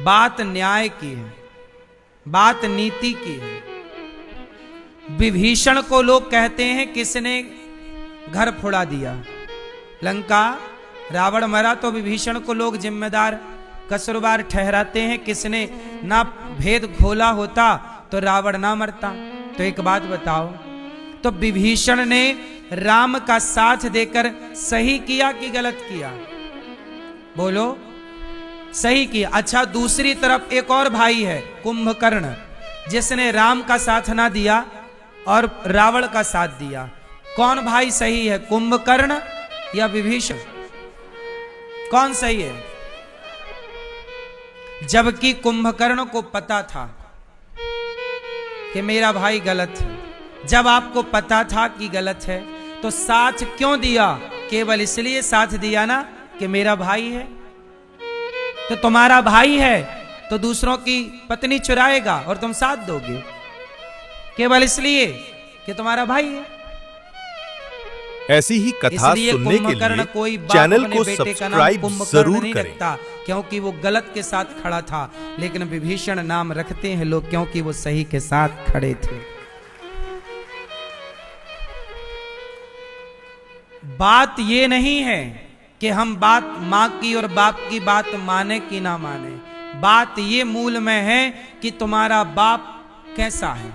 बात न्याय की है, बात नीति की है। विभीषण को लोग कहते हैं किसने घर फोड़ा दिया, लंका रावण मरा तो विभीषण को लोग जिम्मेदार कसूरवार ठहराते हैं, किसने ना भेद खोला होता तो रावण ना मरता। तो एक बात बताओ, तो विभीषण ने राम का साथ देकर सही किया कि गलत किया? बोलो, सही किया। अच्छा, दूसरी तरफ एक और भाई है कुंभकर्ण, जिसने राम का साथ ना दिया और रावण का साथ दिया। कौन भाई सही है, कुंभकर्ण या विभीषण? कौन सही है? जबकि कुंभकर्ण को पता था कि मेरा भाई गलत है। जब आपको पता था कि गलत है तो साथ क्यों दिया? केवल इसलिए साथ दिया ना कि मेरा भाई है। तो तुम्हारा भाई है तो दूसरों की पत्नी चुराएगा और तुम साथ दोगे केवल इसलिए कि तुम्हारा भाई है। ऐसी ही कथा सुनने के लिए चैनल को सब्सक्राइब जरूर करें। क्योंकि वो गलत के साथ खड़ा था, लेकिन विभीषण नाम रखते हैं लोग क्योंकि वो सही के साथ खड़े थे। बात ये नहीं है कि हम बात माँ की और बाप की बात माने कि ना माने, बात ये मूल में है कि तुम्हारा बाप कैसा है,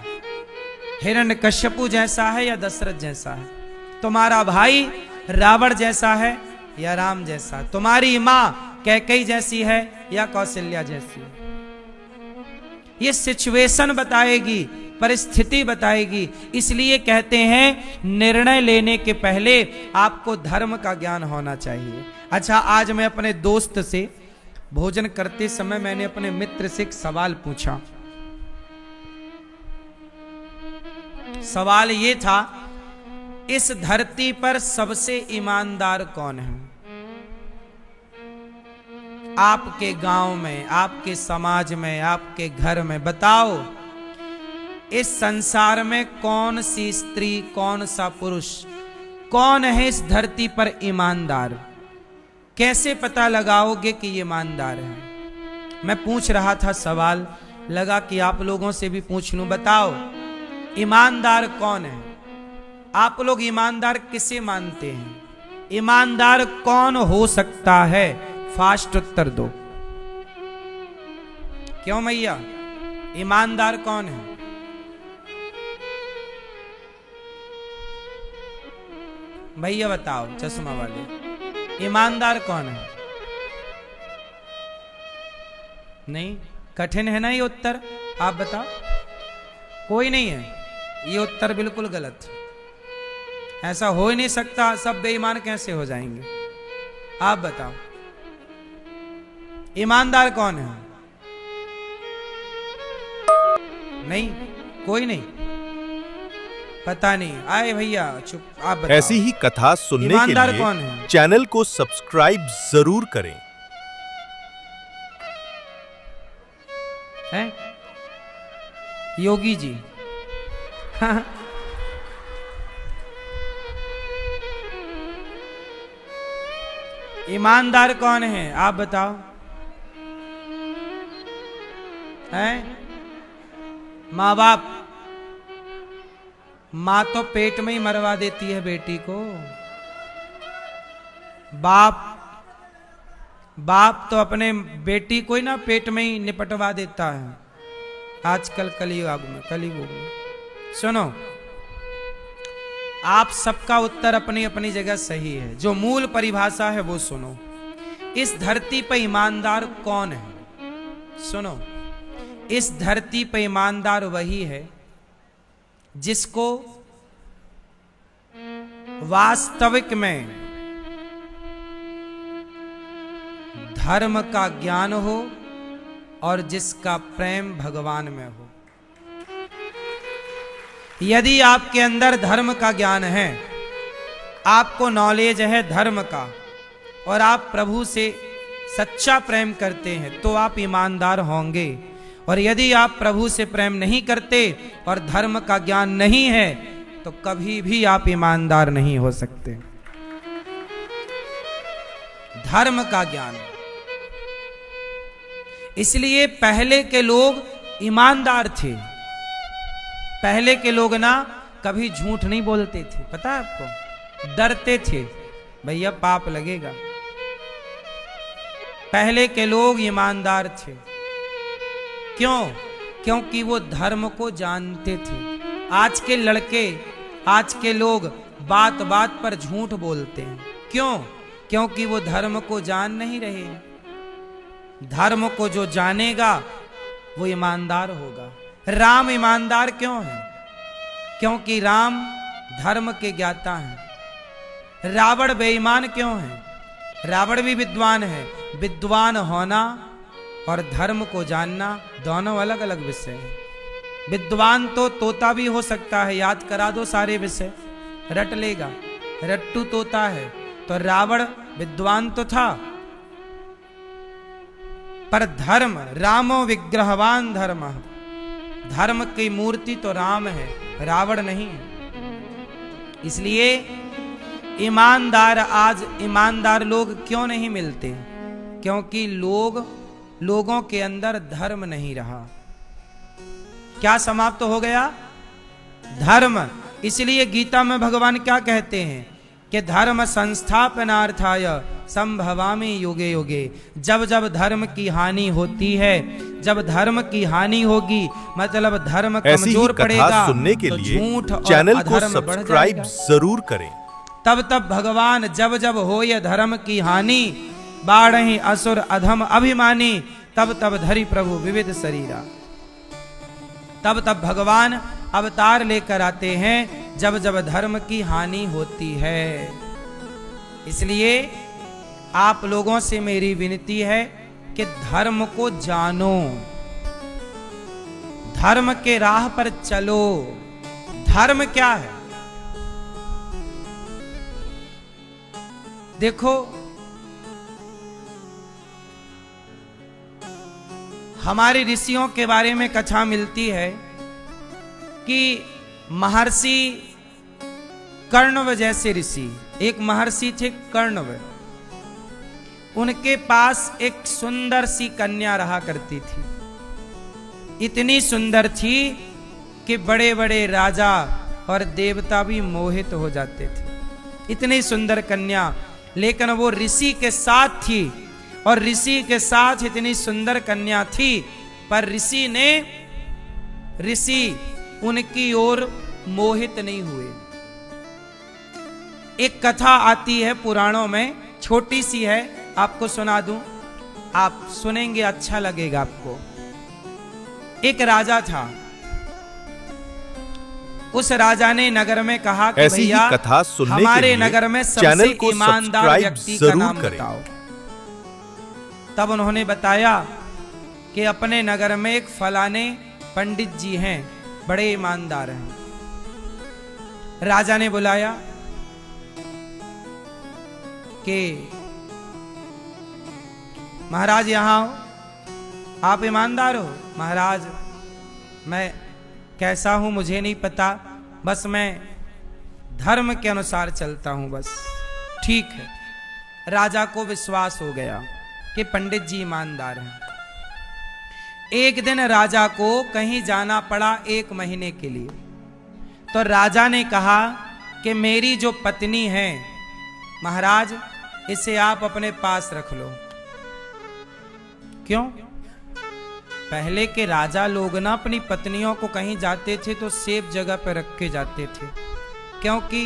हिरण्यकश्यपु जैसा है या दशरथ जैसा है, तुम्हारा भाई रावण जैसा है या राम जैसा, तुम्हारी माँ कैकेयी जैसी है या कौशल्या जैसी है। ये सिचुएशन बताएगी, परिस्थिति बताएगी। इसलिए कहते हैं निर्णय लेने के पहले आपको धर्म का ज्ञान होना चाहिए। अच्छा, आज मैं अपने दोस्त से भोजन करते समय मैंने अपने मित्र से एक सवाल पूछा। सवाल ये था, इस धरती पर सबसे ईमानदार कौन है? आपके गांव में, आपके समाज में, आपके घर में बताओ, इस संसार में कौन सी स्त्री, कौन सा पुरुष, कौन है इस धरती पर ईमानदार? कैसे पता लगाओगे कि ये ईमानदार है? मैं पूछ रहा था सवाल, लगा कि आप लोगों से भी पूछ लूं। बताओ, ईमानदार कौन है? आप लोग ईमानदार किसे मानते हैं? ईमानदार कौन हो सकता है? फास्ट उत्तर दो। क्यों मैया, ईमानदार कौन है? भैया बताओ, चश्मा वाले, ईमानदार कौन है? नहीं, कठिन है ना ये उत्तर? आप बताओ। कोई नहीं है, ये उत्तर बिल्कुल गलत। ऐसा हो ही नहीं सकता, सब बेईमान कैसे हो जाएंगे? आप बताओ, ईमानदार कौन है? नहीं, कोई नहीं, पता नहीं। आए भैया चुप, आप बताओ। ऐसी ही कथा सुनने के लिए कौन है? चैनल को सब्सक्राइब जरूर करें। है योगी जी। ईमानदार कौन है? आप बताओ। है माँ बाप। माँ तो पेट में ही मरवा देती है बेटी को। बाप तो अपने बेटी को ही ना पेट में ही निपटवा देता है आजकल कलयुग में। सुनो, आप सबका उत्तर अपनी अपनी जगह सही है, जो मूल परिभाषा है वो सुनो। इस धरती पर ईमानदार कौन है? सुनो, इस धरती पर ईमानदार वही है जिसको वास्तविक में धर्म का ज्ञान हो और जिसका प्रेम भगवान में हो। यदि आपके अंदर धर्म का ज्ञान है, आपको नॉलेज है धर्म का, और आप प्रभु से सच्चा प्रेम करते हैं तो आप ईमानदार होंगे। और यदि आप प्रभु से प्रेम नहीं करते और धर्म का ज्ञान नहीं है तो कभी भी आप ईमानदार नहीं हो सकते। धर्म का ज्ञान, इसलिए पहले के लोग ईमानदार थे। पहले के लोग ना कभी झूठ नहीं बोलते थे, पता है आपको, डरते थे भैया पाप लगेगा। पहले के लोग ईमानदार थे। क्यों? क्योंकि वो धर्म को जानते थे। आज के लड़के, आज के लोग बात बात पर झूठ बोलते हैं। क्यों? क्योंकि वो धर्म को जान नहीं रहे। धर्म को जो जानेगा वो ईमानदार होगा। राम ईमानदार क्यों है? क्योंकि राम धर्म के ज्ञाता हैं। रावण बेईमान क्यों है? रावण भी विद्वान है। विद्वान होना और धर्म को जानना दोनों अलग अलग विषय हैं। विद्वान तो तोता भी हो सकता है, याद करा दो सारे विषय रट लेगा, रट्टू तोता है। तो रावण विद्वान तो था, पर धर्म, रामो विग्रहवान धर्म, धर्म की मूर्ति तो राम है, रावण नहीं है। इसलिए ईमानदार, आज ईमानदार लोग क्यों नहीं मिलते? क्योंकि लोगों के अंदर धर्म नहीं रहा। क्या समाप्त हो गया? धर्म। इसलिए गीता में भगवान क्या कहते हैं कि धर्म संस्थापनार्थाय संभवामि युगे युगे। जब जब धर्म की हानि होती है, जब धर्म की हानि होगी, मतलब धर्म कमजोर पड़ेगा, सुनने के तो लिए झूठ और चैनल को अधर्म बढ़ सब्सक्राइब जाएगा। जरूर करें। तब तब भगवान जब जब हो ये धर्म की हानि, बाढ़हि असुर अधम अभिमानी, तब तब धरि प्रभु विविध शरीरा। तब तब भगवान अवतार लेकर आते हैं जब जब धर्म की हानि होती है। इसलिए आप लोगों से मेरी विनती है कि धर्म को जानो, धर्म के राह पर चलो। धर्म क्या है? देखो, हमारे ऋषियों के बारे में कथा मिलती है कि महर्षि कर्णव जैसे ऋषि, एक महर्षि थे कर्णव, उनके पास एक सुंदर सी कन्या रहा करती थी। इतनी सुंदर थी कि बड़े बड़े राजा और देवता भी मोहित हो जाते थे। इतनी सुंदर कन्या, लेकिन वो ऋषि के साथ थी, और ऋषि के साथ इतनी सुंदर कन्या थी, पर ऋषि उनकी ओर मोहित नहीं हुए। एक कथा आती है पुराणों में, छोटी सी है, आपको सुना दूं, आप सुनेंगे अच्छा लगेगा आपको। एक राजा था, उस राजा ने नगर में कहा कि भैया कथा सुनने हमारे के लिए नगर में चैनल सबसे को ईमानदार सब्सक्राइब व्यक्ति का जरूर नाम करें। बताओ। तब उन्होंने बताया कि अपने नगर में एक फलाने पंडित जी हैं, बड़े ईमानदार हैं। राजा ने बुलाया कि महाराज यहां आओ, आप ईमानदार हो? महाराज मैं कैसा हूं मुझे नहीं पता, बस मैं धर्म के अनुसार चलता हूं बस। ठीक है। राजा को विश्वास हो गया कि पंडित जी ईमानदार हैं। एक दिन राजा को कहीं जाना पड़ा 1 महीने के लिए। तो राजा ने कहा कि मेरी जो पत्नी है महाराज, इसे आप अपने पास रख लो। क्यों? पहले के राजा लोग ना अपनी पत्नियों को कहीं जाते थे तो सेफ जगह पर रख के जाते थे, क्योंकि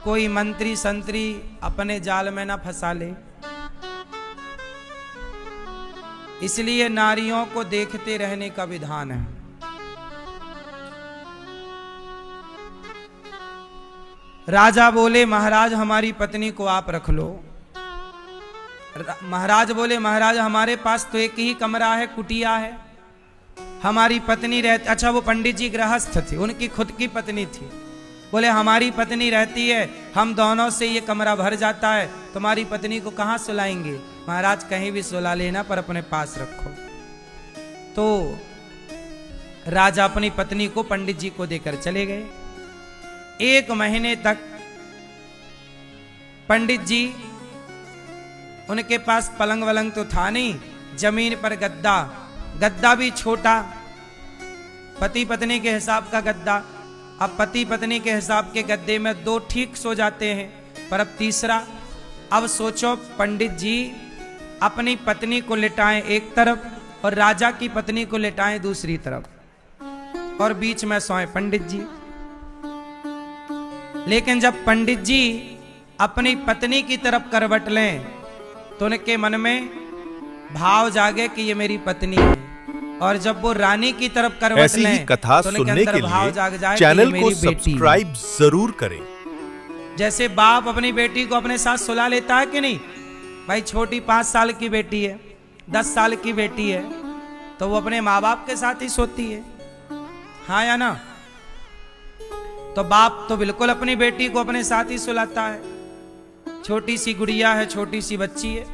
कोई मंत्री संतरी अपने जाल में ना फंसा ले। इसलिए नारियों को देखते रहने का विधान है। राजा बोले महाराज हमारी पत्नी को आप रख लो। महाराज बोले महाराज हमारे पास तो एक ही कमरा है, कुटिया है, हमारी पत्नी रहती। अच्छा वो पंडित जी गृहस्थ थे, उनकी खुद की पत्नी थी। बोले हमारी पत्नी रहती है, हम दोनों से ये कमरा भर जाता है, तुम्हारी पत्नी को कहाँ सुलाएंगे? महाराज कहीं भी सुला लेना पर अपने पास रखो। तो राजा अपनी पत्नी को पंडित जी को देकर चले गए। 1 महीने तक पंडित जी, उनके पास पलंग वलंग तो था नहीं, जमीन पर गद्दा, गद्दा भी छोटा, पति पत्नी के हिसाब का गद्दा। अब पति पत्नी के हिसाब के गद्दे में 2 ठीक सो जाते हैं, पर अब तीसरा। अब सोचो, पंडित जी अपनी पत्नी को लिटाएं एक तरफ और राजा की पत्नी को लिटाएं दूसरी तरफ, और बीच में सोए पंडित जी। लेकिन जब पंडित जी अपनी पत्नी की तरफ करवट लें तो उनके मन में भाव जागे कि ये मेरी पत्नी है, और जब वो रानी की तरफ करवट लें ऐसी ही कथा तो सुनने के भाव लिए जाग जाए चैनल को सब्सक्राइब जरूर करें। जैसे बाप अपनी बेटी को अपने साथ सुला लेता है कि नहीं, भाई छोटी 5 साल की बेटी है, 10 साल की बेटी है, तो वो अपने माँ बाप के साथ ही सोती है, हाँ या ना? तो बाप तो बिल्कुल अपनी बेटी को अपने साथ ही सुलाता है। छोटी सी गुड़िया है, छोटी सी बच्ची है,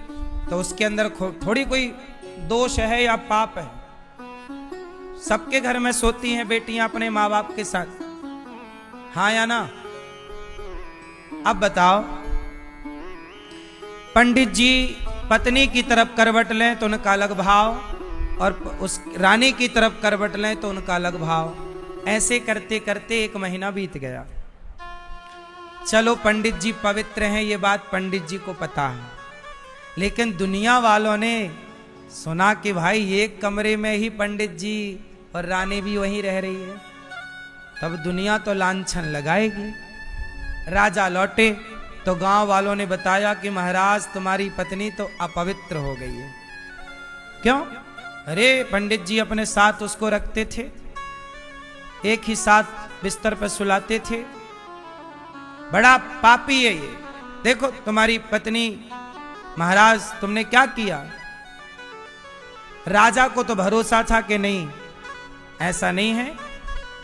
तो उसके अंदर थोड़ी कोई दोष है या पाप है। सबके घर में सोती हैं बेटियां अपने माँ बाप के साथ, हाँ या ना? अब बताओ, पंडित जी पत्नी की तरफ करवट लें तो उनका अलग भाव, और उस रानी की तरफ करवट लें तो उनका अलग भाव। ऐसे करते करते 1 महीना बीत गया। चलो पंडित जी पवित्र हैं, ये बात पंडित जी को पता है, लेकिन दुनिया वालों ने सुना कि भाई एक कमरे में ही पंडित जी और रानी भी वहीं रह रही है, तब दुनिया तो लांछन लगाएगी। राजा लौटे तो गांव वालों ने बताया कि महाराज तुम्हारी पत्नी तो अपवित्र हो गई है। क्यों? अरे पंडित जी अपने साथ उसको रखते थे, एक ही साथ बिस्तर पर सुलाते थे, बड़ा पापी है ये। देखो तुम्हारी पत्नी, महाराज तुमने क्या किया? राजा को तो भरोसा था कि नहीं, ऐसा नहीं है,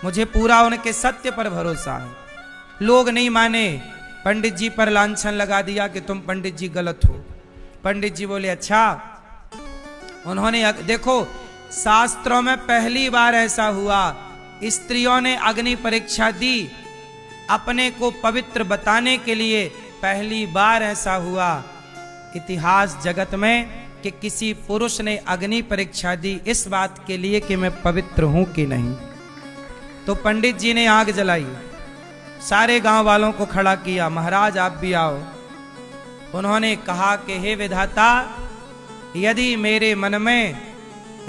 मुझे पूरा उनके सत्य पर भरोसा है। लोग नहीं माने, पंडित जी पर लांछन लगा दिया कि तुम पंडित जी गलत हो। पंडित जी बोले अच्छा। उन्होंने देखो, शास्त्रों में पहली बार ऐसा हुआ, स्त्रियों ने अग्नि परीक्षा दी अपने को पवित्र बताने के लिए। पहली बार ऐसा हुआ इतिहास जगत में कि किसी पुरुष ने अग्नि परीक्षा दी इस बात के लिए कि मैं पवित्र हूं कि नहीं। तो पंडित जी ने आग जलाई, सारे गांव वालों को खड़ा किया, महाराज आप भी आओ। उन्होंने कहा कि हे विधाता, यदि मेरे मन में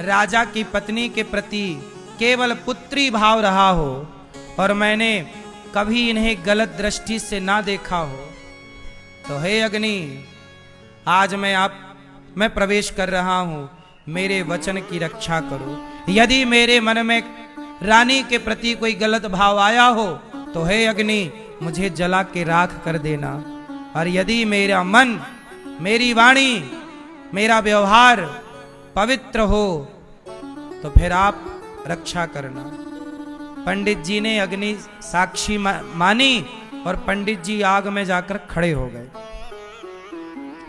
राजा की पत्नी के प्रति केवल पुत्री भाव रहा हो और मैंने कभी इन्हें गलत दृष्टि से ना देखा हो, तो हे अग्नि, आज मैं प्रवेश कर रहा हूं, मेरे वचन की रक्षा करो। यदि मेरे मन में रानी के प्रति कोई गलत भाव आया हो तो हे अग्नि, मुझे जला के राख कर देना। और यदि मेरा मन, मेरी वाणी, मेरा व्यवहार पवित्र हो तो फिर आप रक्षा करना। पंडित जी ने अग्नि साक्षी मानी और पंडित जी आग में जाकर खड़े हो गए।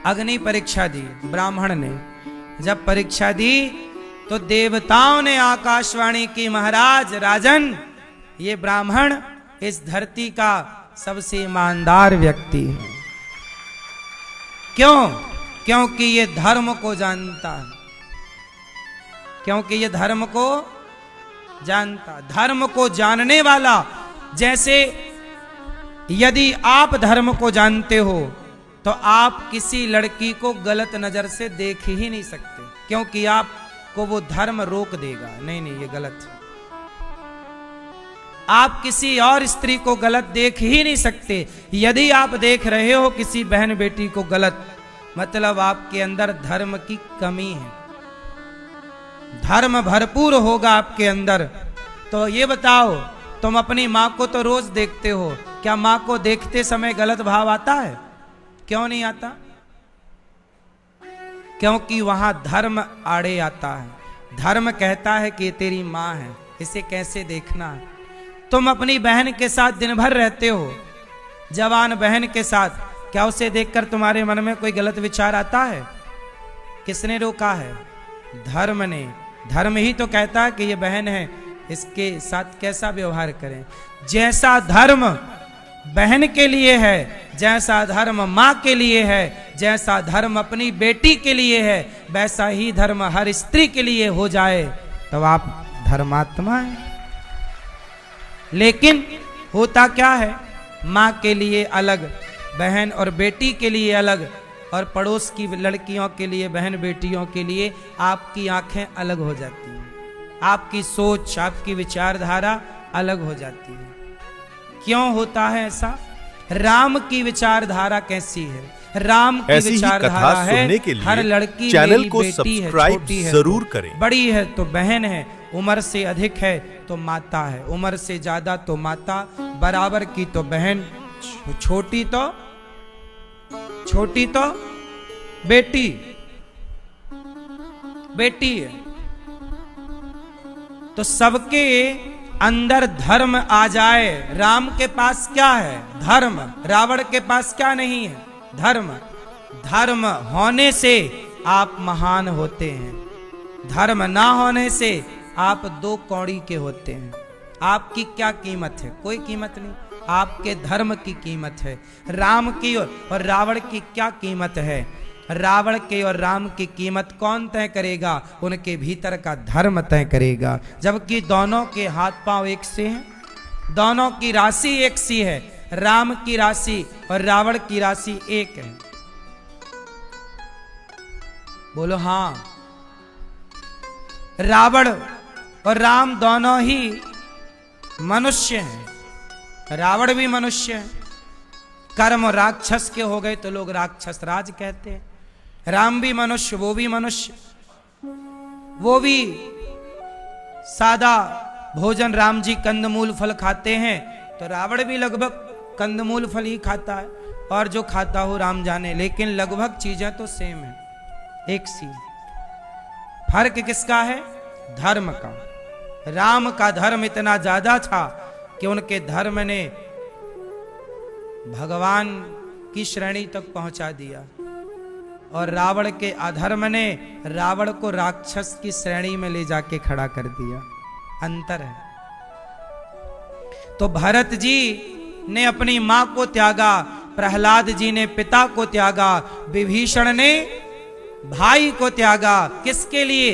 अग्नि परीक्षा दी ब्राह्मण ने। जब परीक्षा दी तो देवताओं ने आकाशवाणी की, महाराज राजन, ये ब्राह्मण इस धरती का सबसे ईमानदार व्यक्ति है। क्यों? क्योंकि ये धर्म को जानता है, क्योंकि ये धर्म को जानता। धर्म को जानने वाला, जैसे यदि आप धर्म को जानते हो तो आप किसी लड़की को गलत नजर से देख ही नहीं सकते, क्योंकि आपको वो धर्म रोक देगा, नहीं नहीं ये गलत है। आप किसी और स्त्री को गलत देख ही नहीं सकते। यदि आप देख रहे हो किसी बहन बेटी को गलत, मतलब आपके अंदर धर्म की कमी है। धर्म भरपूर होगा आपके अंदर। तो ये बताओ, तुम अपनी माँ को तो रोज देखते हो, क्या माँ को देखते समय गलत भाव आता है? क्यों नहीं आता? क्योंकि वहां धर्म आड़े आता है। धर्म कहता है कि तेरी माँ है, इसे कैसे देखना है। तुम अपनी बहन के साथ दिन भर रहते हो, जवान बहन के साथ, क्या उसे देखकर तुम्हारे मन में कोई गलत विचार आता है? किसने रोका है? धर्म ने। धर्म ही तो कहता है कि ये बहन है, इसके साथ कैसा व्यवहार करें। जैसा धर्म बहन के लिए है, जैसा धर्म माँ के लिए है, जैसा धर्म अपनी बेटी के लिए है, वैसा ही धर्म हर स्त्री के लिए हो जाए तब आप धर्मात्मा हैं। लेकिन होता क्या है, माँ के लिए अलग, बहन और बेटी के लिए अलग, और पड़ोस की लड़कियों के लिए, बहन बेटियों के लिए आपकी आंखें अलग हो जाती हैं, आपकी सोच, आपकी विचारधारा अलग हो जाती है। क्यों होता है ऐसा? राम की विचारधारा कैसी है? राम की विचारधारा है हर लड़की चैनल मेरी को बेटी है, सब्सक्राइब छोटी है जरूर तो करें, बड़ी है तो बहन है, उम्र से अधिक है तो माता है, उम्र से ज्यादा तो माता, बराबर की तो बहन, छोटी तो बेटी है। तो सबके अंदर धर्म आ जाए। राम के पास क्या है? धर्म। रावण के पास क्या नहीं है? धर्म। धर्म होने से आप महान होते हैं, धर्म ना होने से आप दो कौड़ी के होते हैं। आपकी क्या कीमत है? कोई कीमत नहीं, आपके धर्म की कीमत है। राम की और रावण की क्या कीमत है? रावण के और राम की कीमत कौन तय करेगा? उनके भीतर का धर्म तय करेगा। जबकि दोनों के हाथ पांव एक से हैं, दोनों की राशि एक सी है। राम की राशि और रावण की राशि एक है। बोलो हाँ। रावण और राम दोनों ही मनुष्य हैं। रावण भी मनुष्य है, कर्म राक्षस के हो गए तो लोग राक्षस राज कहते हैं। राम भी मनुष्य, वो भी मनुष्य, वो भी सादा भोजन, राम जी कंदमूल फल खाते हैं तो रावण भी लगभग कंदमूल फल ही खाता है, और जो खाता हो राम जाने, लेकिन लगभग चीजें तो सेम है, एक सी। फर्क किसका है? धर्म का। राम का धर्म इतना ज्यादा था कि उनके धर्म ने भगवान की श्रेणी तक पहुंचा दिया, और रावण के अधर्म ने रावण को राक्षस की श्रेणी में ले जाके खड़ा कर दिया। अंतर है। तो भरत जी ने अपनी मां को त्यागा, प्रहलाद जी ने पिता को त्यागा, विभीषण ने भाई को त्यागा। किसके लिए?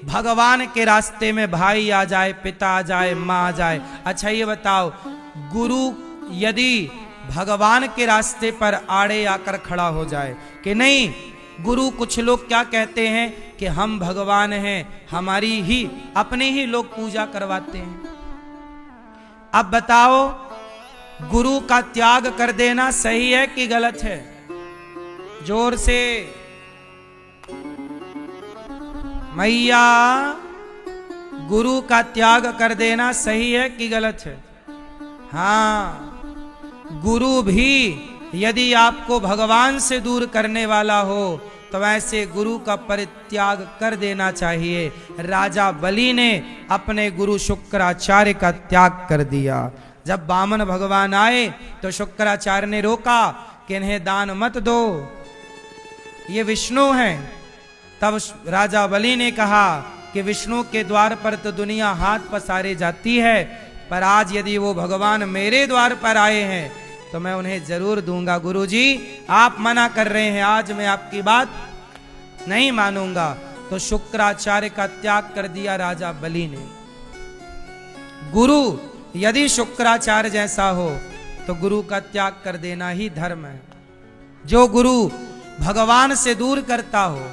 भगवान के रास्ते में भाई आ जाए, पिता आ जाए, मां आ जाए। अच्छा ये बताओ, गुरु यदि भगवान के रास्ते पर आड़े आकर खड़ा हो जाए कि नहीं, गुरु कुछ लोग क्या कहते हैं कि हम भगवान हैं, हमारी ही अपने ही लोग पूजा करवाते हैं। अब बताओ, गुरु का त्याग कर देना सही है कि गलत है? जोर से मैया, गुरु का त्याग कर देना सही है कि गलत है? हाँ, गुरु भी यदि आपको भगवान से दूर करने वाला हो तो वैसे गुरु का परित्याग कर देना चाहिए। राजा बलि ने अपने गुरु शुक्राचार्य का त्याग कर दिया। जब वामन भगवान आए तो शुक्राचार्य ने रोका कि इन्हें दान मत दो, ये विष्णु हैं। तब राजा बलि ने कहा कि विष्णु के द्वार पर तो दुनिया हाथ पसारे जाती है, पर आज यदि वो भगवान मेरे द्वार पर आए हैं तो मैं उन्हें जरूर दूंगा। गुरुजी आप मना कर रहे हैं, आज मैं आपकी बात नहीं मानूंगा। तो शुक्राचार्य का त्याग कर दिया राजा बलि ने। गुरु यदि शुक्राचार्य जैसा हो तो गुरु का त्याग कर देना ही धर्म है। जो गुरु भगवान से दूर करता हो,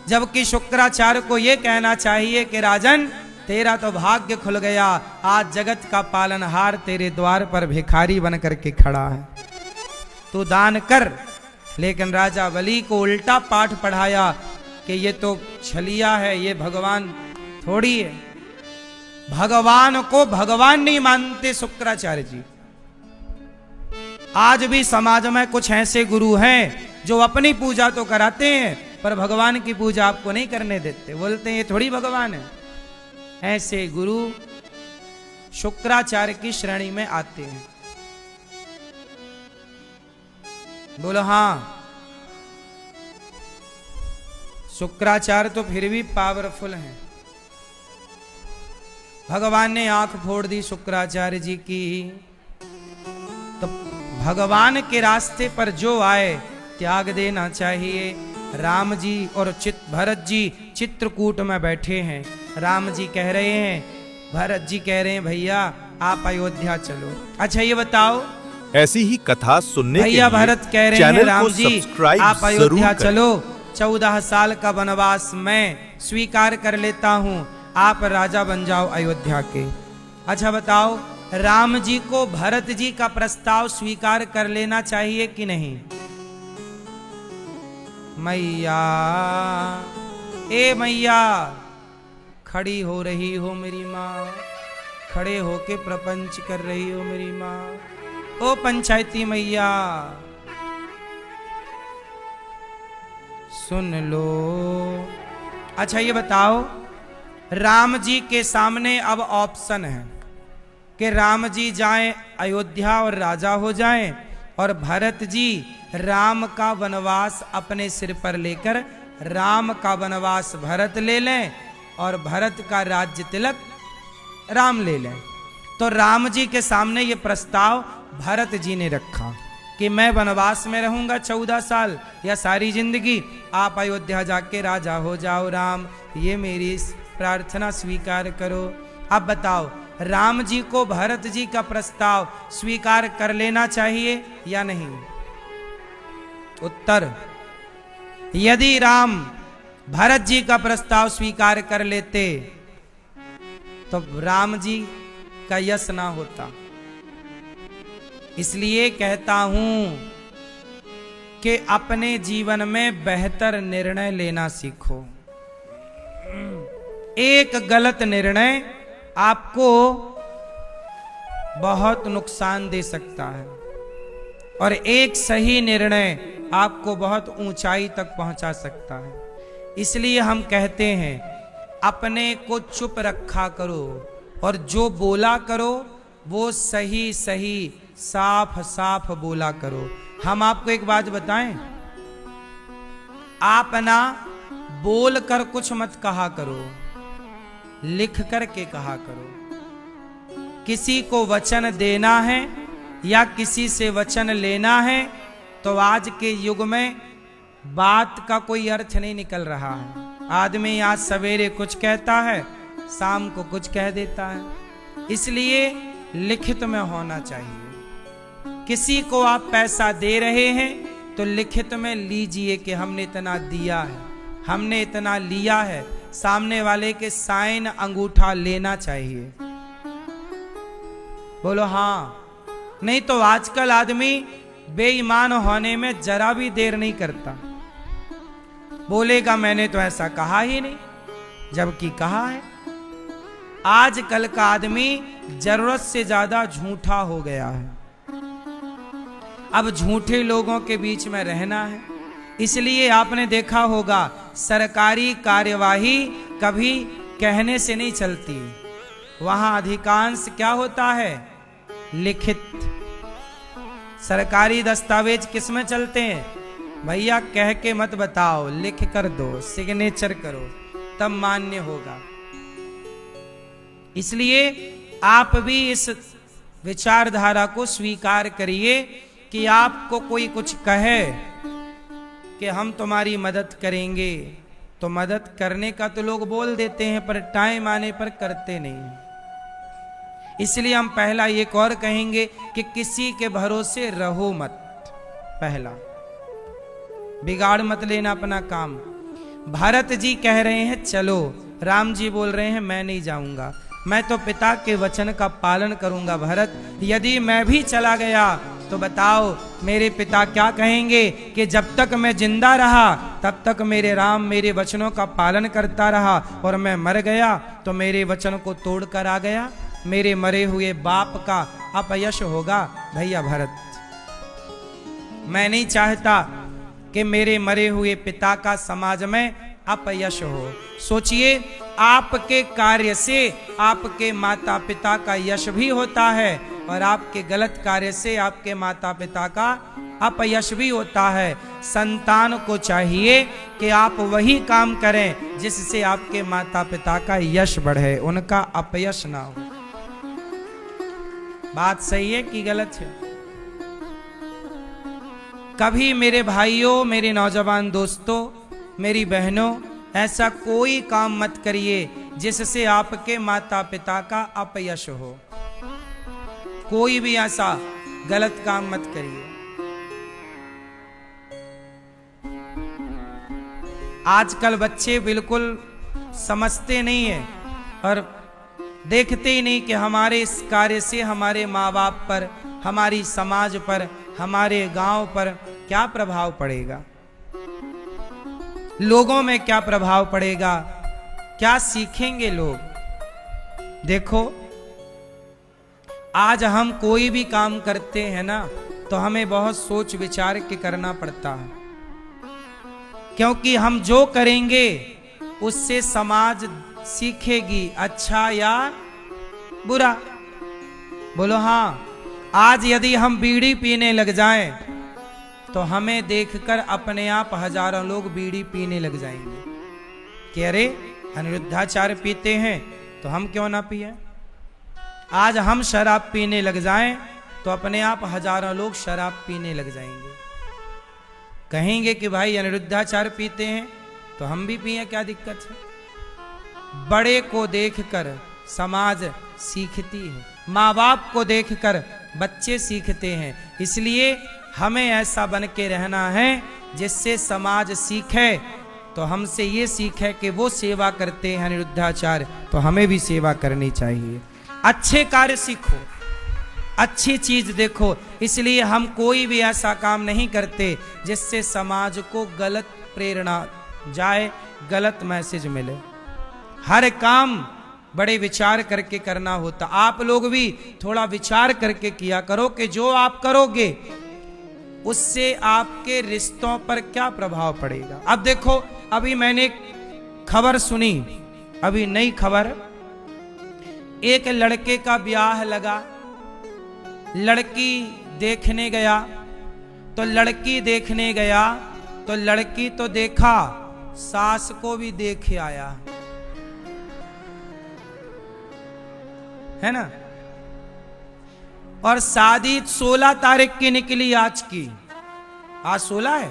जबकि शुक्राचार्य को यह कहना चाहिए कि राजन तेरा तो भाग्य खुल गया, आज जगत का पालनहार तेरे द्वार पर भिखारी बन करके खड़ा है, तू दान कर। लेकिन राजा बलि को उल्टा पाठ पढ़ाया कि ये तो छलिया है, ये भगवान थोड़ी है। भगवान को भगवान नहीं मानते शुक्राचार्य जी। आज भी समाज में कुछ ऐसे गुरु हैं जो अपनी पूजा तो कराते हैं पर भगवान की पूजा आपको नहीं करने देते, बोलते हैं ये थोड़ी भगवान है। ऐसे गुरु शुक्राचार्य की श्रेणी में आते हैं। बोलो हाँ। शुक्राचार्य तो फिर भी पावरफुल हैं। भगवान ने आंख फोड़ दी शुक्राचार्य जी की, भगवान के रास्ते पर जो आए त्याग देना चाहिए। राम जी और भरत जी चित्रकूट में बैठे हैं। राम जी कह रहे हैं, भरत जी कह रहे हैं भैया आप अयोध्या चलो। अच्छा ये बताओ, ऐसी ही कथा सुनने के भैया लिए भरत कह रहे हैं राम जी आप अयोध्या चलो, 14 साल का वनवास मैं स्वीकार कर लेता हूं, आप राजा बन जाओ अयोध्या के। अच्छा बताओ, राम जी को भरत जी का प्रस्ताव स्वीकार कर लेना चाहिए कि नहीं? मैया ए मैया खड़ी हो रही हो मेरी माँ, खड़े होके प्रपंच कर रही हो मेरी माँ। ओ पंचायती मैया सुन लो। अच्छा ये बताओ, राम जी के सामने अब ऑप्शन है कि राम जी जाएं अयोध्या और राजा हो जाएं, और भरत जी राम का वनवास अपने सिर पर लेकर राम का वनवास भरत ले लें और भरत का राज्य तिलक राम ले लें। तो राम जी के सामने ये प्रस्ताव भरत जी ने रखा कि मैं वनवास में रहूंगा 14 साल या सारी जिंदगी, आप अयोध्या जाके राजा हो जाओ राम, ये मेरी प्रार्थना स्वीकार करो। अब बताओ, राम जी को भरत जी का प्रस्ताव स्वीकार कर लेना चाहिए या नहीं? उत्तर, यदि राम भरत जी का प्रस्ताव स्वीकार कर लेते तो राम जी का यश ना होता। इसलिए कहता हूं कि अपने जीवन में बेहतर निर्णय लेना सीखो। एक गलत निर्णय आपको बहुत नुकसान दे सकता है और एक सही निर्णय आपको बहुत ऊंचाई तक पहुंचा सकता है। इसलिए हम कहते हैं अपने को चुप रखा करो और जो बोला करो वो सही सही साफ साफ बोला करो। हम आपको एक बात बताएं, आप ना बोल कर कुछ मत कहा करो, लिख कर के कहा करो। किसी को वचन देना है या किसी से वचन लेना है तो आज के युग में बात का कोई अर्थ नहीं निकल रहा है। आदमी आज सवेरे कुछ कहता है, शाम को कुछ कह देता है। इसलिए लिखित में होना चाहिए। किसी को आप पैसा दे रहे हैं तो लिखित में लीजिए कि हमने इतना दिया है, हमने इतना लिया है। सामने वाले के साइन अंगूठा लेना चाहिए। बोलो हाँ। नहीं तो आजकल आदमी बेईमान होने में जरा भी देर नहीं करता, बोलेगा मैंने तो ऐसा कहा ही नहीं, जबकि कहा है। आजकल का आदमी जरूरत से ज्यादा झूठा हो गया है। अब झूठे लोगों के बीच में रहना है। इसलिए आपने देखा होगा सरकारी कार्यवाही कभी कहने से नहीं चलती, वहां अधिकांश क्या होता है, लिखित। सरकारी दस्तावेज किस में चलते हैं? भैया कह के मत बताओ, लिख कर दो, सिग्नेचर करो, तब मान्य होगा। इसलिए आप भी इस विचारधारा को स्वीकार करिए कि आपको कोई कुछ कहे कि हम तुम्हारी मदद करेंगे, तो मदद करने का तो लोग बोल देते हैं पर टाइम आने पर करते नहीं। इसलिए हम पहला एक और कहेंगे कि किसी के भरोसे रहो मत। पहला, बिगाड़ मत लेना अपना काम। भरत जी कह रहे हैं चलो, राम जी बोल रहे हैं मैं नहीं जाऊंगा, मैं तो पिता के वचन का पालन करूंगा। भरत, यदि मैं भी चला गया तो बताओ मेरे पिता क्या कहेंगे कि जब तक मैं जिंदा रहा तब तक मेरे राम मेरे वचनों का पालन करता रहा और मैं मर गया तो मेरे वचन को तोड़ कर आ गया, मेरे मरे हुए बाप का अपयश होगा। भैया भरत, मैं नहीं चाहता कि मेरे मरे हुए पिता का समाज में अपयश हो। सोचिए, आपके कार्य से आपके माता पिता का यश भी होता है और आपके गलत कार्य से आपके माता पिता का अपयश भी होता है। संतान को चाहिए कि आप वही काम करें जिससे आपके माता पिता का यश बढ़े, उनका अपयश ना हो। बात सही है कि गलत है? कभी मेरे भाइयों, मेरे नौजवान दोस्तों, मेरी बहनों, ऐसा कोई काम मत करिए जिससे आपके माता पिता का अपयश हो। कोई भी ऐसा गलत काम मत करिए। आजकल बच्चे बिल्कुल समझते नहीं है और देखते ही नहीं कि हमारे इस कार्य से हमारे माँ बाप पर, हमारी समाज पर, हमारे गांव पर क्या प्रभाव पड़ेगा, लोगों में क्या प्रभाव पड़ेगा, क्या सीखेंगे लोग। देखो, आज हम कोई भी काम करते हैं ना, तो हमें बहुत सोच विचार के करना पड़ता है, क्योंकि हम जो करेंगे उससे समाज सीखेगी, अच्छा या बुरा। बोलो हाँ। आज यदि हम बीड़ी पीने लग जाएं तो हमें देखकर अपने आप हजारों लोग बीड़ी पीने लग जाएंगे कि अरे अनिरुद्धाचार्य पीते हैं तो हम क्यों ना पिए। आज हम शराब पीने लग जाएं तो अपने आप हजारों लोग शराब पीने लग जाएंगे, कहेंगे कि भाई अनिरुद्धाचार्य पीते हैं तो हम भी पिए, क्या दिक्कत है। बड़े को देखकर समाज सीखती है, माँ बाप को देखकर बच्चे सीखते हैं। इसलिए हमें ऐसा बन के रहना है जिससे समाज सीखे, तो हमसे ये सीखे कि वो सेवा करते हैं अनिरुद्धाचार्य, तो हमें भी सेवा करनी चाहिए। अच्छे कार्य सीखो, अच्छी चीज देखो। इसलिए हम कोई भी ऐसा काम नहीं करते जिससे समाज को गलत प्रेरणा जाए, गलत मैसेज मिले। हर काम बड़े विचार करके करना होता। आप लोग भी थोड़ा विचार करके किया करो कि जो आप करोगे उससे आपके रिश्तों पर क्या प्रभाव पड़ेगा। अब देखो, अभी मैंने एक खबर सुनी, अभी नई खबर, एक लड़के का ब्याह लगा, लड़की देखने गया, तो लड़की देखने गया तो लड़की तो देखा, सास को भी देखे आया, है ना। और शादी 16 तारीख की निकली, आज की, आज 16 है,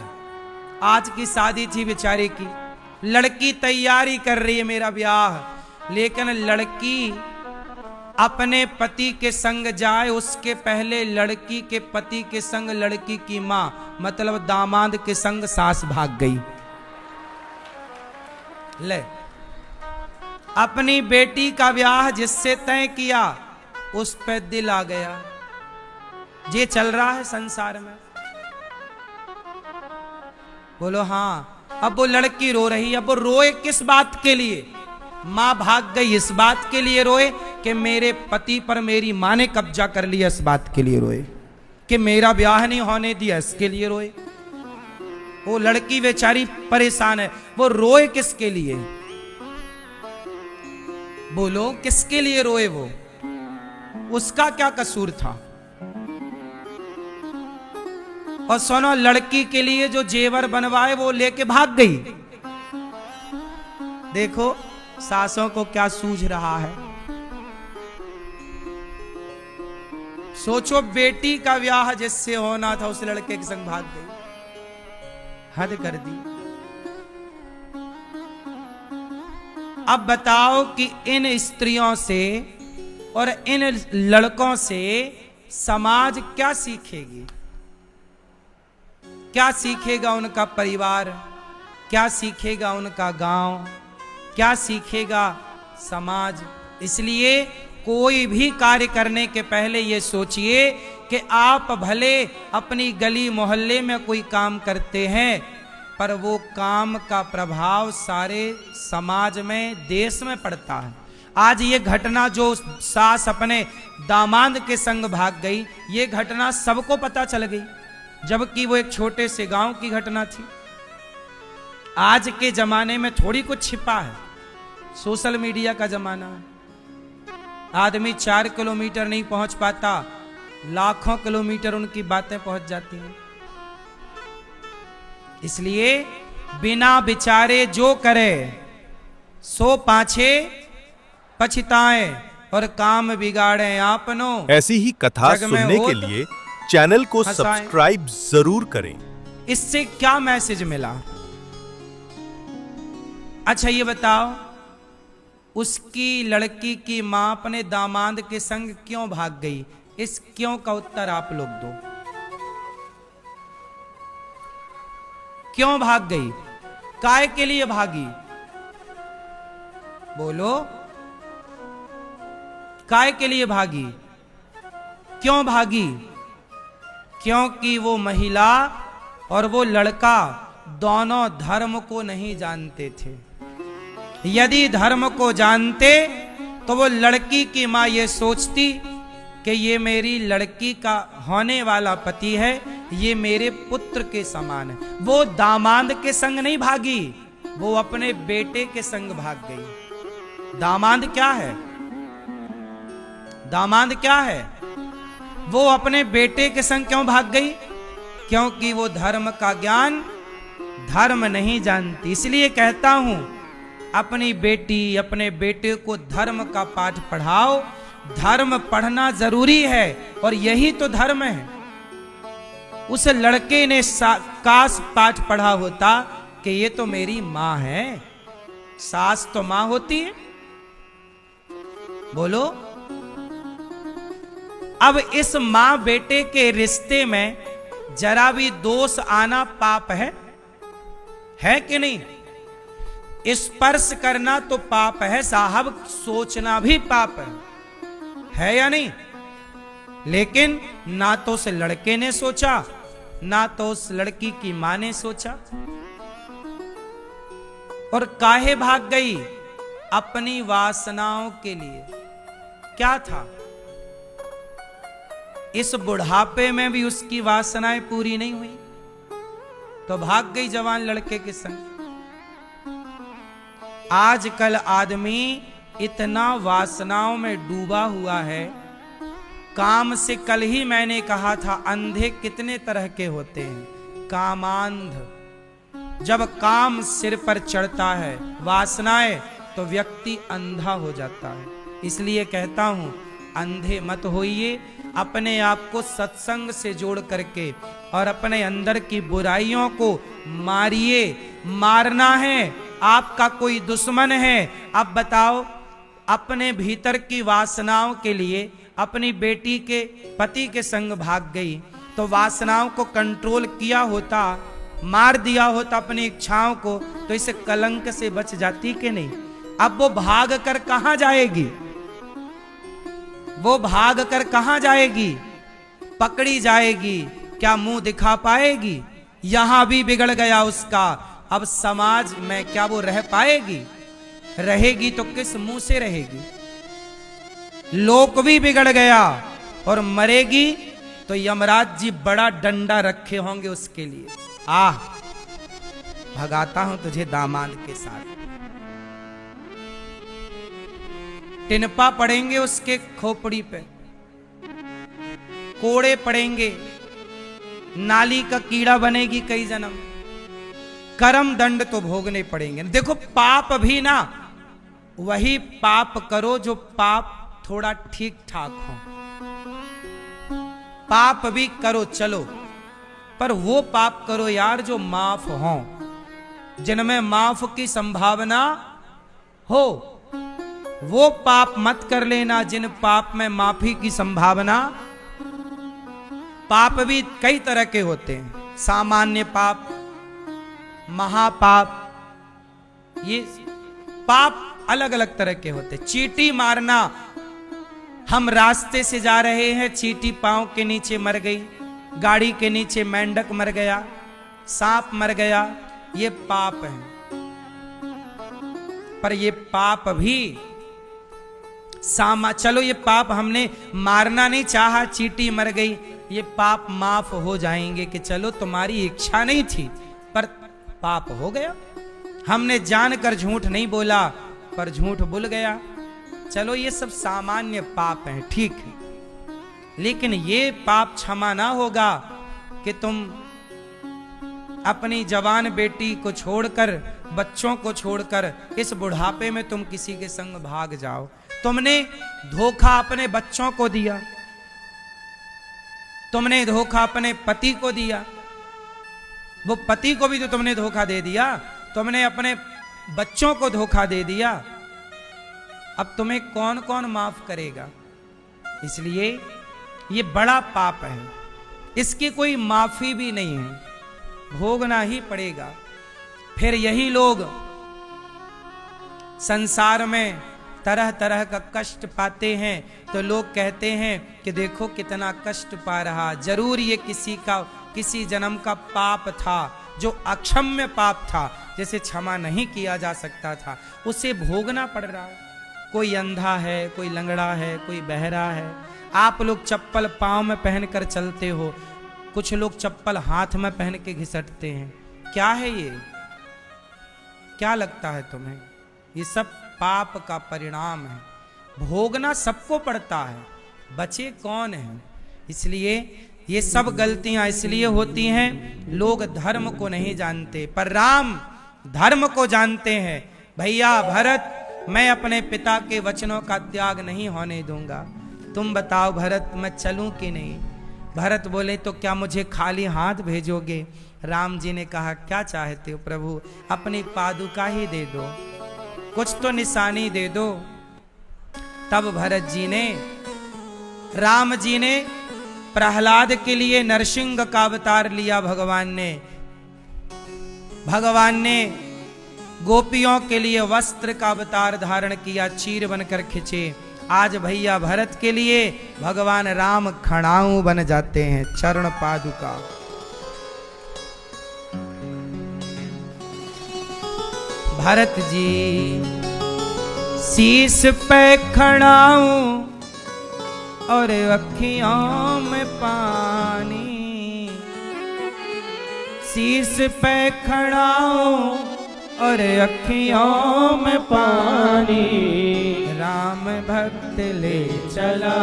आज की शादी थी बेचारे की। लड़की तैयारी कर रही है मेरा ब्याह, लेकिन लड़की अपने पति के संग जाए उसके पहले लड़की के पति के संग लड़की की मां, मतलब दामाद के संग सास भाग गई। ले, अपनी बेटी का ब्याह जिससे तय किया उस पे दिल आ गया। ये चल रहा है संसार में। बोलो हाँ। अब वो लड़की रो रही है, अब वो रोए किस बात के लिए? मां भाग गई इस बात के लिए रोए कि मेरे पति पर मेरी मां ने कब्जा कर लिया, इस बात के लिए रोए कि मेरा ब्याह नहीं होने दिया, इसके लिए रोए। वो लड़की बेचारी परेशान है, वो रोए किसके लिए? बोलो किसके लिए रोए? वो उसका क्या कसूर था? और सुनो, लड़की के लिए जो जेवर बनवाए वो लेके भाग गई। देखो सासों को क्या सूझ रहा है। सोचो, बेटी का ब्याह जिससे होना था उस लड़के के संग भाग गई, हद कर दी। अब बताओ कि इन स्त्रियों से और इन लड़कों से समाज क्या सीखेगी? क्या सीखेगा उनका परिवार? क्या सीखेगा उनका गांव? क्या सीखेगा समाज? इसलिए कोई भी कार्य करने के पहले ये सोचिए कि आप भले अपनी गली मोहल्ले में कोई काम करते हैं, पर वो काम का प्रभाव सारे समाज में, देश में पड़ता है। आज ये घटना जो सास अपने दामाद के संग भाग गई, ये घटना सबको पता चल गई, जबकि वो एक छोटे से गांव की घटना थी। आज के जमाने में थोड़ी कुछ छिपा है, सोशल मीडिया का जमाना है। आदमी 4 किलोमीटर नहीं पहुंच पाता, लाखों किलोमीटर उनकी बातें पहुंच जाती हैं। इसलिए बिना विचारे जो करे सो पाछे पछताए और काम बिगाड़े आपनो। ऐसी ही कथा सुनने के लिए चैनल को सब्सक्राइब जरूर करें। इससे क्या मैसेज मिला? अच्छा ये बताओ, उसकी लड़की की मां अपने दामाद के संग क्यों भाग गई? इस क्यों का उत्तर आप लोग दो। क्यों भाग गई? काय के लिए भागी? बोलो, काय के लिए भागी? क्यों भागी? क्योंकि वो महिला और वो लड़का दोनों धर्म को नहीं जानते थे। यदि धर्म को जानते तो वो लड़की की मां ये सोचती कि ये मेरी लड़की का होने वाला पति है, ये मेरे पुत्र के समान है। वो दामाद के संग नहीं भागी, वो अपने बेटे के संग भाग गई। दामाद क्या है? दामाद क्या है? वो अपने बेटे के संग क्यों भाग गई? क्योंकि वो धर्म का ज्ञान, धर्म नहीं जानती। इसलिए कहता हूं, अपनी बेटी अपने बेटे को धर्म का पाठ पढ़ाओ। धर्म पढ़ना जरूरी है और यही तो धर्म है। उस लड़के ने काश पाठ पढ़ा होता कि ये तो मेरी मां है। सास तो मां होती है। बोलो, अब इस मां बेटे के रिश्ते में जरा भी दोष आना पाप है कि नहीं? स्पर्श करना तो पाप है साहब, सोचना भी पाप है या नहीं? लेकिन ना तो उस लड़के ने सोचा, ना तो उस लड़की की मां ने सोचा। और काहे भाग गई? अपनी वासनाओं के लिए। क्या था? इस बुढ़ापे में भी उसकी वासनाएं पूरी नहीं हुई तो भाग गई जवान लड़के के संग। आजकल आदमी इतना वासनाओं में डूबा हुआ है। काम से कल ही मैंने कहा था, अंधे कितने तरह के होते हैं। कामांध, जब काम सिर पर चढ़ता है वासनाएं, तो व्यक्ति अंधा हो जाता है। इसलिए कहता हूं, अंधे मत होइए। अपने आप को सत्संग से जोड़ करके और अपने अंदर की बुराइयों को मारिए। मारना है, आपका कोई दुश्मन है। अब बताओ, अपने भीतर की वासनाओं के लिए अपनी बेटी के पति के संग भाग गई, तो वासनाओं को कंट्रोल किया होता, मार दिया होता अपनी इच्छाओं को, तो इस कलंक से बच जाती कि नहीं? अब वो भाग कर कहां जाएगी? वो भाग कर कहां जाएगी? पकड़ी जाएगी। क्या मुंह दिखा पाएगी? यहां भी बिगड़ गया उसका। अब समाज में क्या वो रह पाएगी? रहेगी तो किस मुंह से रहेगी? लोक भी बिगड़ गया और मरेगी तो यमराज जी बड़ा डंडा रखे होंगे उसके लिए। आह, भगाता हूं तुझे दामाद के साथ। टिनपा पड़ेंगे उसके खोपड़ी पे, कोड़े पड़ेंगे, नाली का कीड़ा बनेगी कई जन्म, कर्म दंड तो भोगने पड़ेंगे। देखो, पाप भी ना वही पाप करो जो पाप थोड़ा ठीक ठाक हो। पाप भी करो चलो, पर वो पाप करो यार जो माफ हो, जिनमें माफ की संभावना हो। वो पाप मत कर लेना जिन पाप में माफी की संभावना। पाप भी कई तरह के होते हैं, सामान्य पाप, महापाप, ये पाप अलग अलग तरह के होते। चींटी मारना, हम रास्ते से जा रहे हैं, चींटी पांव के नीचे मर गई, गाड़ी के नीचे मेंढक मर गया, सांप मर गया, ये पाप है। पर ये पाप भी चलो, ये पाप हमने मारना नहीं चाहा, चींटी मर गई, ये पाप माफ हो जाएंगे कि चलो तुम्हारी इच्छा नहीं थी पर पाप हो गया। हमने जानकर झूठ नहीं बोला पर झूठ बोल गया, चलो ये सब सामान्य पाप हैं, ठीक है। लेकिन ये पाप क्षमा ना होगा कि तुम अपनी जवान बेटी को छोड़कर, बच्चों को छोड़कर इस बुढ़ापे में तुम किसी के संग भाग जाओ। तुमने धोखा अपने बच्चों को दिया, तुमने धोखा अपने पति को दिया, वो पति को भी तो तुमने धोखा दे दिया, तुमने अपने बच्चों को धोखा दे दिया, अब तुम्हें कौन कौन माफ करेगा? इसलिए ये बड़ा पाप है, इसकी कोई माफी भी नहीं है, भोगना ही पड़ेगा। फिर यही लोग संसार में तरह तरह का कष्ट पाते हैं तो लोग कहते हैं कि देखो कितना कष्ट पा रहा, जरूर ये किसी जन्म का पाप था, जो अक्षम्य पाप था, जैसे क्षमा नहीं किया जा सकता था, उसे भोगना पड़ रहा है। कोई अंधा है, कोई लंगड़ा है, कोई बहरा है। आप लोग चप्पल पांव में पहनकर चलते हो, कुछ लोग चप्पल हाथ में पहन के घिसटते हैं। क्या है ये? क्या लगता है तुम्हें? ये सब पाप का परिणाम है, भोगना सबको पड़ता है, बचे कौन है? इसलिए ये सब गलतियां इसलिए होती हैं, लोग धर्म को नहीं जानते, पर राम धर्म को जानते हैं। भैया भरत, मैं अपने पिता के वचनों का त्याग नहीं होने दूंगा। तुम बताओ भरत, मैं चलूं कि नहीं? भरत बोले तो क्या मुझे खाली हाथ भेजोगे? राम जी ने कहा क्या चाहते हो प्रभु, अपनी पादुका ही दे दो, कुछ तो निशानी दे दो। तब भरत जी ने, राम जी ने प्रहलाद के लिए नरसिंह का अवतार लिया। भगवान ने गोपियों के लिए वस्त्र का अवतार धारण किया, चीर बनकर खिंचे। आज भैया भरत के लिए भगवान राम खड़ाऊ बन जाते हैं, चरण पादुका। भरत जी शीश पे खड़ाऊं और अखियों में पानी, शीश पे खड़ाऊं और अखियों में पानी। राम भक्त ले चला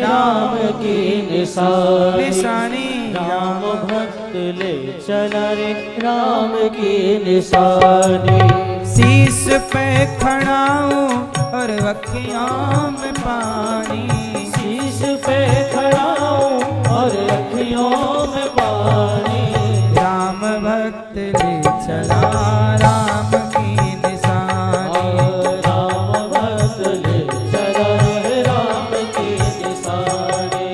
राम की निशानी, राम भक्त ले चला रे राम की निशानी। शीश पे खड़ाऊं और अखियों में पानी, शीश पे खड़ाऊं और अखियों में पानी। राम भक्त ले चला राम की निशानी, राम भक्त ले चला रे राम की निशानी।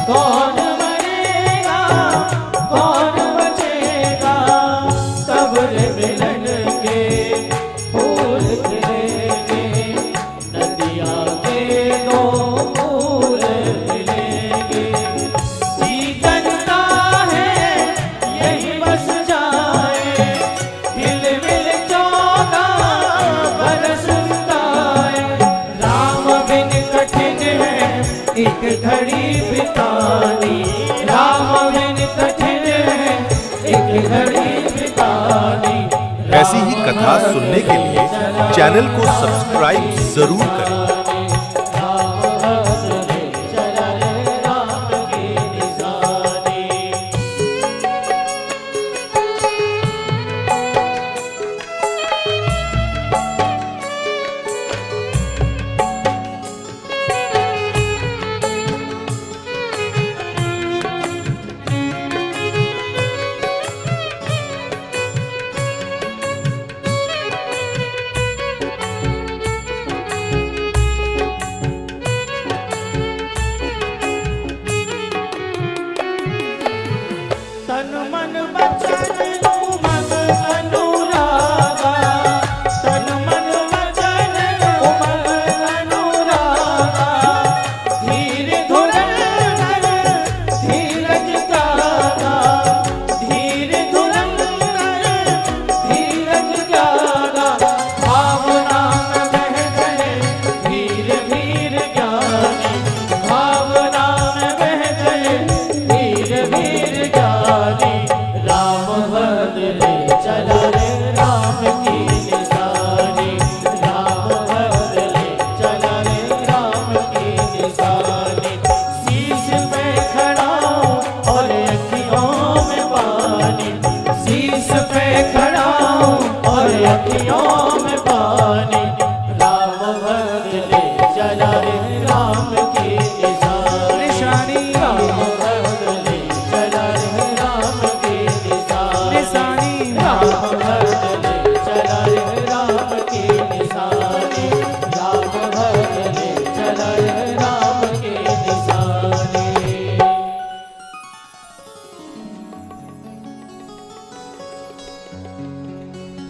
कौन एक घड़ी बितानी, राम बिन कठिन है एक घड़ी बितानी। ऐसी ही कथा सुनने के लिए चैनल को सब्सक्राइब जरूर करें।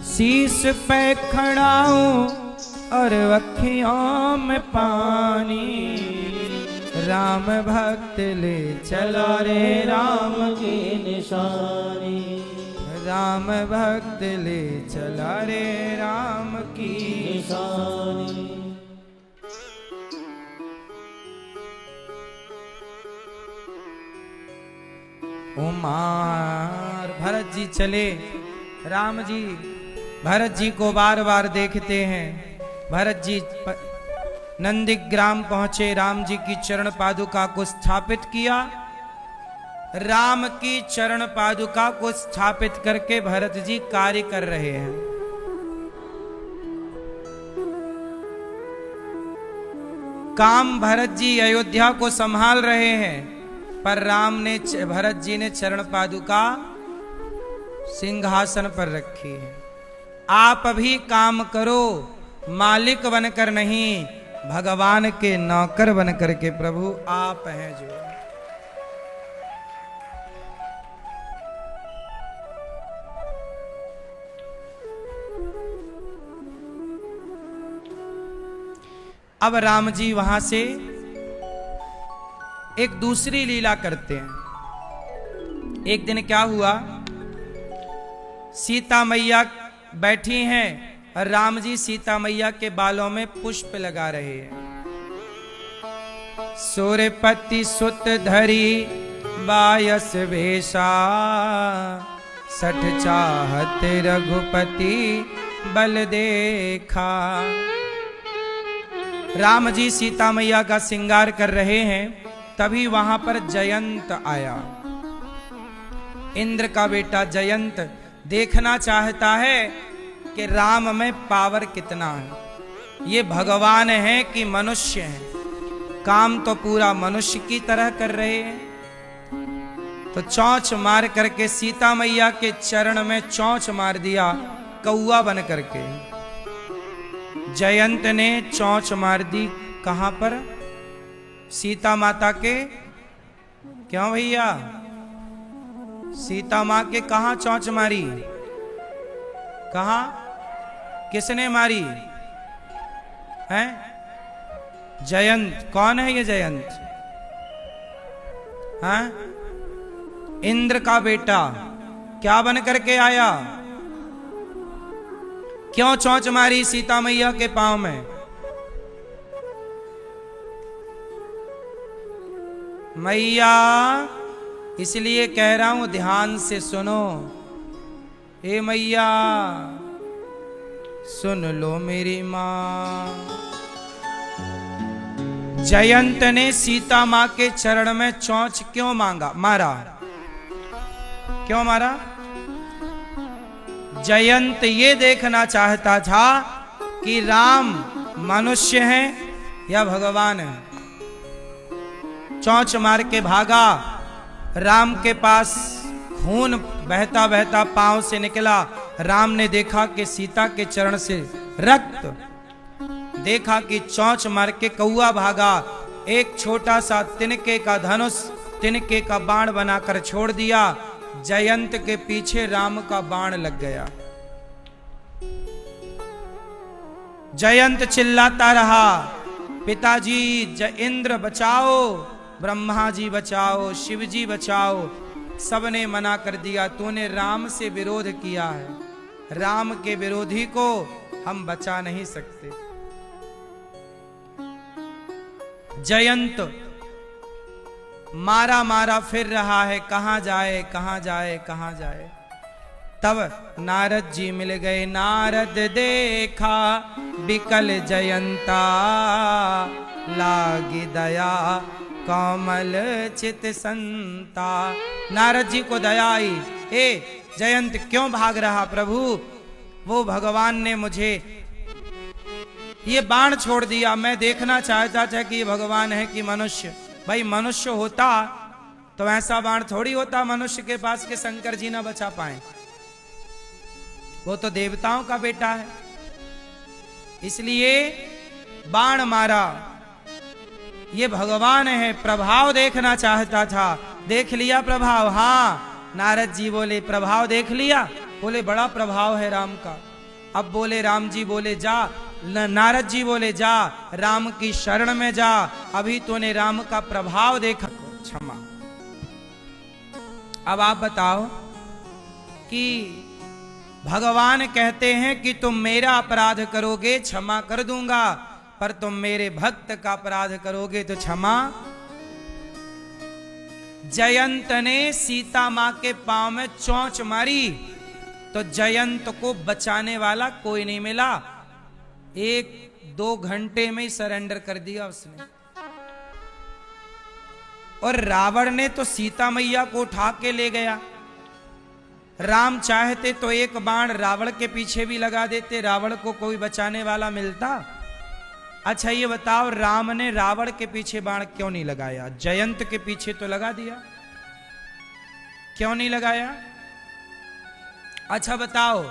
शीश पे खड़ा हूँ और अखियों में पानी, राम भक्त ले चला रे राम की निशानी। राम भक्त ले चला रे राम की निशानी। उमार भरत जी चले, राम जी भरत जी को बार बार देखते हैं। भरत जी नंदीग्राम पहुंचे, राम जी की चरण पादुका को स्थापित किया। राम की चरण पादुका को स्थापित करके भरत जी कार्य कर रहे हैं। काम भरत जी अयोध्या को संभाल रहे हैं, पर भरत जी ने चरण पादुका सिंहासन पर रखी है। आप भी काम करो, मालिक बनकर नहीं, भगवान के नौकर बनकर के। प्रभु आप हैं जो। अब राम जी वहां से एक दूसरी लीला करते हैं। एक दिन क्या हुआ, सीता मैया बैठी हैं और राम जी सीता मैया के बालों में पुष्प लगा रहे हैं। सूर्यपति सुत धरी बायस वेशा, सठ चाहत रघुपति बल देखा। राम जी सीता मैया का श्रृंगार कर रहे हैं, तभी वहां पर जयंत आया। इंद्र का बेटा जयंत देखना चाहता है कि राम में पावर कितना है, ये भगवान है कि मनुष्य है। काम तो पूरा मनुष्य की तरह कर रहे हैं। तो चौंच मार करके सीता मैया के चरण में चौंच मार दिया, कौआ बन करके। जयंत ने चौंच मार दी कहां पर, सीता माता के। क्यों भैया, सीता मां के कहां चौंच मारी, कहां, किसने मारी है? जयंत। कौन है ये जयंत? हैं? इंद्र का बेटा। क्या बन करके आया? क्यों चौंच मारी सीता मैया के पांव में? मैया, इसलिए कह रहा हूं ध्यान से सुनो। ए मैया सुन लो मेरी मां। जयंत ने सीता मां के चरण में चोंच क्यों मारा? क्यों मारा? जयंत ये देखना चाहता था कि राम मनुष्य हैं या भगवान हैं। चोंच मार के भागा। राम के पास खून बहता बहता पांव से निकला। राम ने देखा कि सीता के चरण से रक्त, देखा कि चोंच मार के कौआ भागा। एक छोटा सा तिनके का धनुष, तिनके का बाण बनाकर छोड़ दिया। जयंत के पीछे राम का बाण लग गया। जयंत चिल्लाता रहा, पिताजी इंद्र बचाओ, ब्रह्मा जी बचाओ, शिव जी बचाओ। सबने मना कर दिया, तूने राम से विरोध किया है। राम के विरोधी को हम बचा नहीं सकते। जयंत मारा मारा फिर रहा है, कहां जाए कहां जाए कहां जाए। तब नारद जी मिल गए। नारद देखा बिकल जयंता, लागी दया कमल चित संता। नारद जी को दया आई। ए जयंत क्यों भाग रहा प्रभु? वो भगवान ने मुझे ये बाण छोड़ दिया। मैं देखना चाहता था कि ये भगवान है कि मनुष्य। भाई मनुष्य होता तो ऐसा बाण थोड़ी होता मनुष्य के पास के शंकर जी ना बचा पाए। वो तो देवताओं का बेटा है, इसलिए बाण मारा। ये भगवान है। प्रभाव देखना चाहता था, देख लिया प्रभाव। हाँ, नारद जी बोले प्रभाव देख लिया? बोले बड़ा प्रभाव है राम का। अब बोले राम जी बोले जा, नारद जी बोले जा राम की शरण में जा। अभी तूने राम का प्रभाव देखा, क्षमा। अब आप बताओ कि भगवान कहते हैं कि तुम मेरा अपराध करोगे क्षमा कर दूंगा, पर तुम मेरे भक्त का अपराध करोगे तो क्षमा। जयंत ने सीता मां के पांव में चोंच मारी तो जयंत को बचाने वाला कोई नहीं मिला। 1-2 घंटे में ही सरेंडर कर दिया उसने। और रावण ने तो सीता मैया को उठा के ले गया। राम चाहते तो एक बाण रावण के पीछे भी लगा देते, रावण को कोई बचाने वाला मिलता। अच्छा ये बताओ, राम ने रावण के पीछे बाण क्यों नहीं लगाया? जयंत के पीछे तो लगा दिया, क्यों नहीं लगाया? अच्छा बताओ,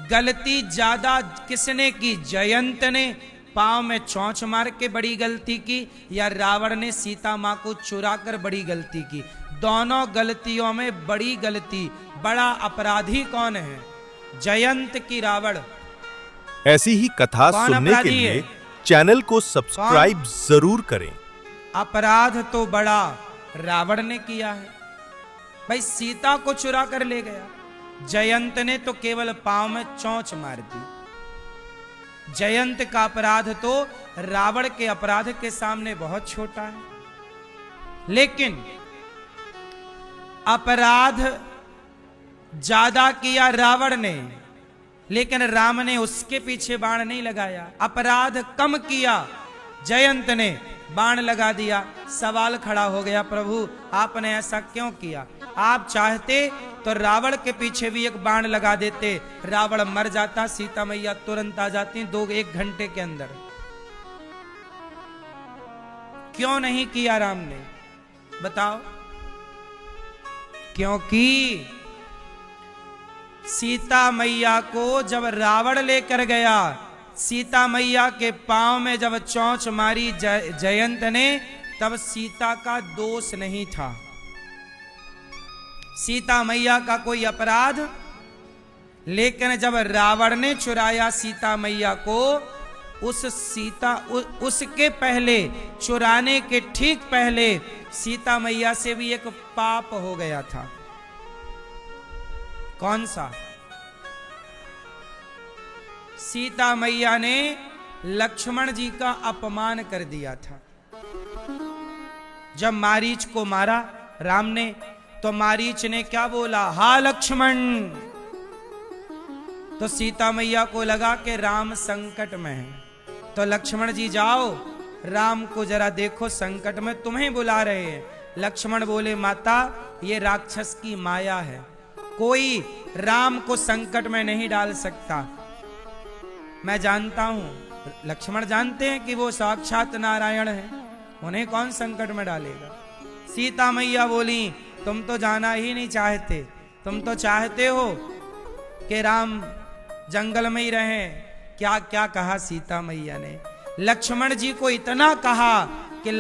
गलती ज्यादा किसने की? जयंत ने पांव में चोंच मार के बड़ी गलती की, या रावण ने सीता मां को चुरा कर बड़ी गलती की? दोनों गलतियों में बड़ी गलती, बड़ा अपराधी कौन है? जयंत की रावण? ऐसी ही कथा सुनने के लिए चैनल को सब्सक्राइब जरूर करें। अपराध तो बड़ा रावण ने किया है। भाई सीता को चुरा कर ले गया, जयंत ने तो केवल पांव में चोंच मार दी। जयंत का अपराध तो रावण के अपराध के सामने बहुत छोटा है। लेकिन अपराध ज्यादा किया रावण ने, लेकिन राम ने उसके पीछे बाण नहीं लगाया। अपराध कम किया जयंत ने, बाण लगा दिया। सवाल खड़ा हो गया, प्रभु आपने ऐसा क्यों किया? आप चाहते तो रावण के पीछे भी एक बाण लगा देते, रावण मर जाता, सीता मैया तुरंत आ जाती 2-1 घंटे के अंदर। क्यों नहीं किया राम ने? बताओ। क्योंकि सीता मैया को जब रावण लेकर गया, सीता मैया के पांव में जब चोंच मारी जयंत ने, तब सीता का दोष नहीं था। सीता मैया का कोई अपराध, लेकिन जब रावण ने चुराया सीता मैया को, उसके पहले, चुराने के ठीक पहले सीता मैया से भी एक पाप हो गया था। कौन सा? सीता मैया ने लक्ष्मण जी का अपमान कर दिया था। जब मारीच को मारा राम ने, तो मारीच ने क्या बोला, हा लक्ष्मण। तो सीता मैया को लगा कि राम संकट में है, तो लक्ष्मण जी जाओ राम को जरा देखो संकट में, तुम्हें बुला रहे हैं। लक्ष्मण बोले माता ये राक्षस की माया है, कोई राम को संकट में नहीं डाल सकता। मैं जानता हूं, लक्ष्मण जानते हैं कि वो साक्षात नारायण है, उन्हें कौन संकट में डालेगा। सीता मैया बोली तुम तो जाना ही नहीं चाहते, तुम तो चाहते हो कि राम जंगल में ही रहे। क्या क्या कहा सीता मैया ने, लक्ष्मण जी को इतना कहा कि